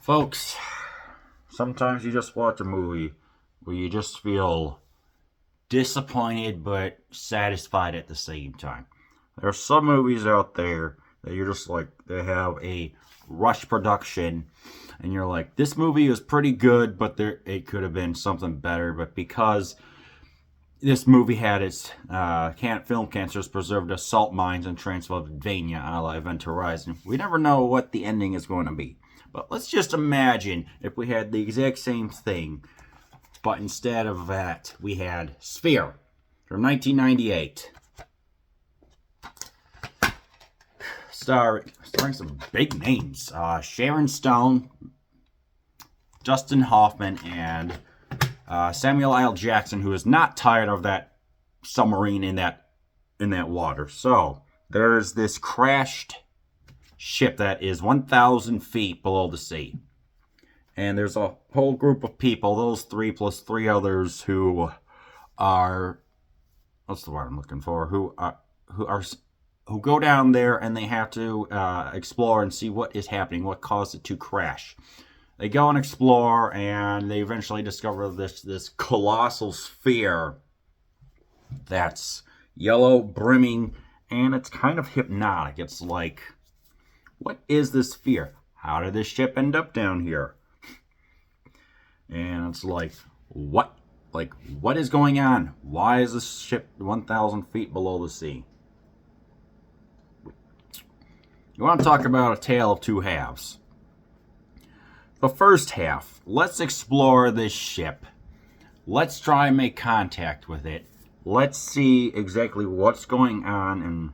Folks, sometimes you just watch a movie where you just feel disappointed but satisfied at the same time. There are some movies out there that you're just like, they have a rush production, and you're like, this movie is pretty good, but it could have been something better. But because this movie had its film cancers preserved as salt mines in Transylvania, a la Event Horizon, we never know what the ending is going to be. But let's just imagine if we had the exact same thing, but instead of that, we had Sphere from 1998. Starring some big names. Sharon Stone, Dustin Hoffman, and Samuel L. Jackson, who is not tired of that submarine in that water. So, there's this crashed ship that is 1,000 feet below the sea. And there's a whole group of people, those three plus three others, who are, what's the word I'm looking for, who go down there, and they have to explore and see what is happening, what caused it to crash. They go and explore, and they eventually discover this colossal sphere that's yellow, brimming, and it's kind of hypnotic. It's like, what is this sphere? How did this ship end up down here? And it's like, what is going on? Why is this ship 1,000 feet below the sea? You want to talk about a tale of two halves. The first half, let's explore this ship. Let's try and make contact with it. Let's see exactly what's going on and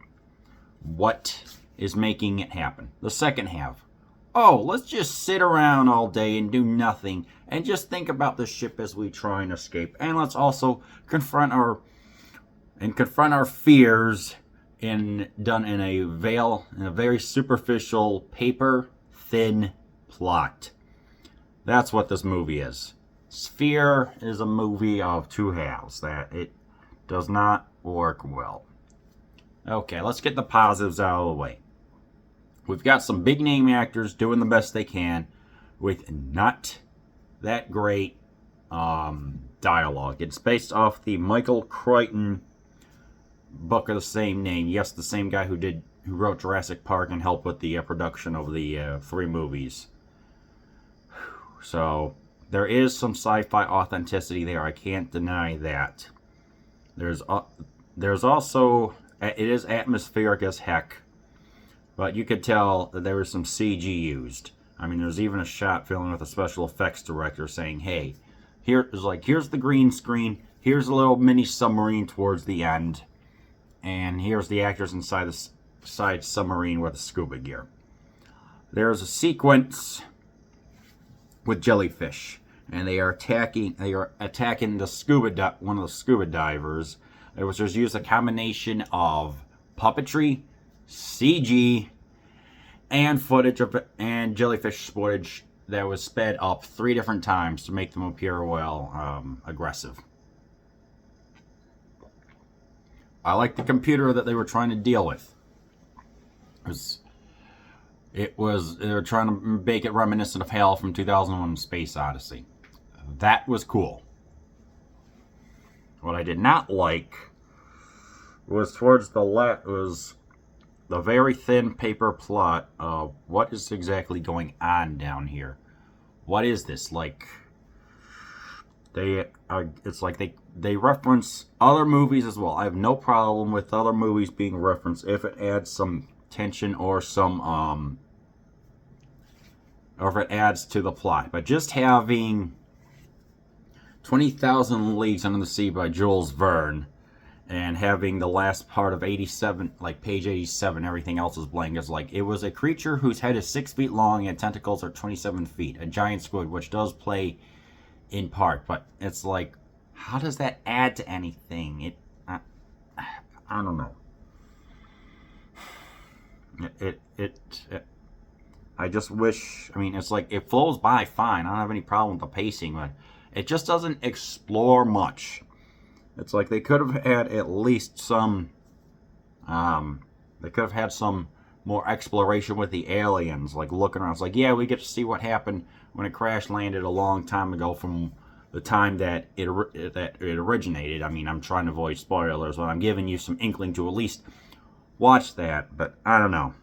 what is making it happen. The second half, let's just sit around all day and do nothing and just think about the ship as we try and escape. And let's also confront our fears done in a very superficial, paper thin plot. That's what this movie is. Sphere is a movie of two halves that it does not work well. Okay, let's get the positives out of the way. We've got some big name actors doing the best they can with not that great dialogue. It's based off the Michael Crichton book of the same name. Yes, the same guy who wrote Jurassic Park and helped with the production of the three movies. So there is some sci-fi authenticity there. I can't deny that. There's also, it is atmospheric as heck, but you could tell that there was some CG used. I mean, there's even a shot filmed with a special effects director saying, "Hey, here's the green screen. Here's a little mini submarine towards the end, and here's the actors inside the side submarine with the scuba gear." There's a sequence with jellyfish, and they are attacking the one of the scuba divers, which was used a combination of puppetry, CG, and jellyfish footage that was sped up 3 different times to make them appear aggressive. I like the computer that they were trying to deal with. They were trying to make it reminiscent of HAL from 2001: Space Odyssey. That was cool. What I did not like was the very thin paper plot of what is exactly going on down here. What is this? It's like they reference other movies as well. I have no problem with other movies being referenced if it adds some tension or if it adds to the plot. But just having 20,000 Leagues Under the Sea by Jules Verne and having the last part of 87, like page 87, everything else is blank. It's like, it was a creature whose head is 6 feet long and tentacles are 27 feet. A giant squid, which does play in part. But it's like, how does that add to anything? I don't know. I just wish, it's like, it flows by fine. I don't have any problem with the pacing, but it just doesn't explore much. It's like they could have had at least some more exploration with the aliens, like looking around. It's like, yeah, we get to see what happened when it crash landed a long time ago from the time that it originated. I mean, I'm trying to avoid spoilers, but I'm giving you some inkling to at least watch that. But I don't know.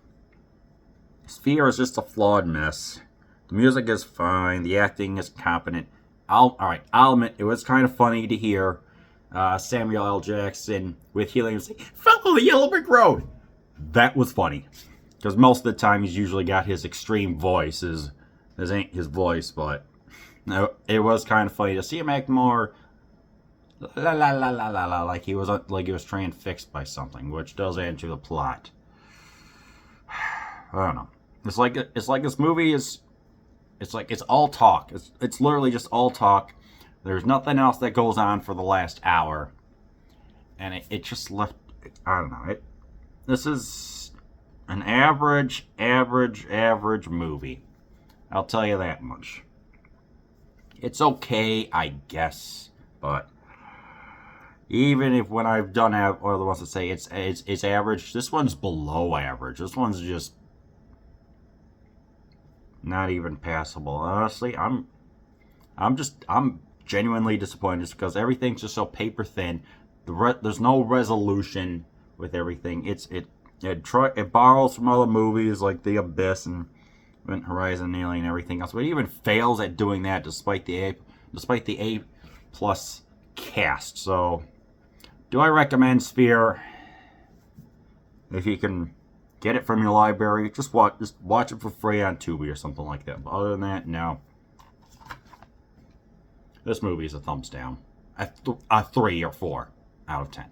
Sphere is just a flawed mess. The music is fine. The acting is competent. I'll admit, it was kind of funny to hear Samuel L. Jackson with helium say, "Follow the yellow brick road." That was funny. Because most of the time he's usually got his extreme voice. His ain't his voice, but it was kind of funny to see him act more la la la la la la like he was transfixed by something, which does add to the plot. I don't know. It's like this movie is. It's like it's all talk. It's literally just all talk. There's nothing else that goes on for the last hour, and it just left. I don't know. This is an average movie. I'll tell you that much. It's okay, I guess, but even if when I've done or the ones that say it's average, this one's below average. This one's just not even passable. Honestly, I'm genuinely disappointed just because everything's just so paper thin. There's no resolution with everything. It borrows from other movies like The Abyss and Event Horizon, Alien, and everything else, but it even fails at doing that despite the A plus cast. So, do I recommend Sphere? If you can get it from your library, just watch it for free on Tubi or something like that. But other than that, no. This movie is a thumbs down. A 3 or 4 out of 10.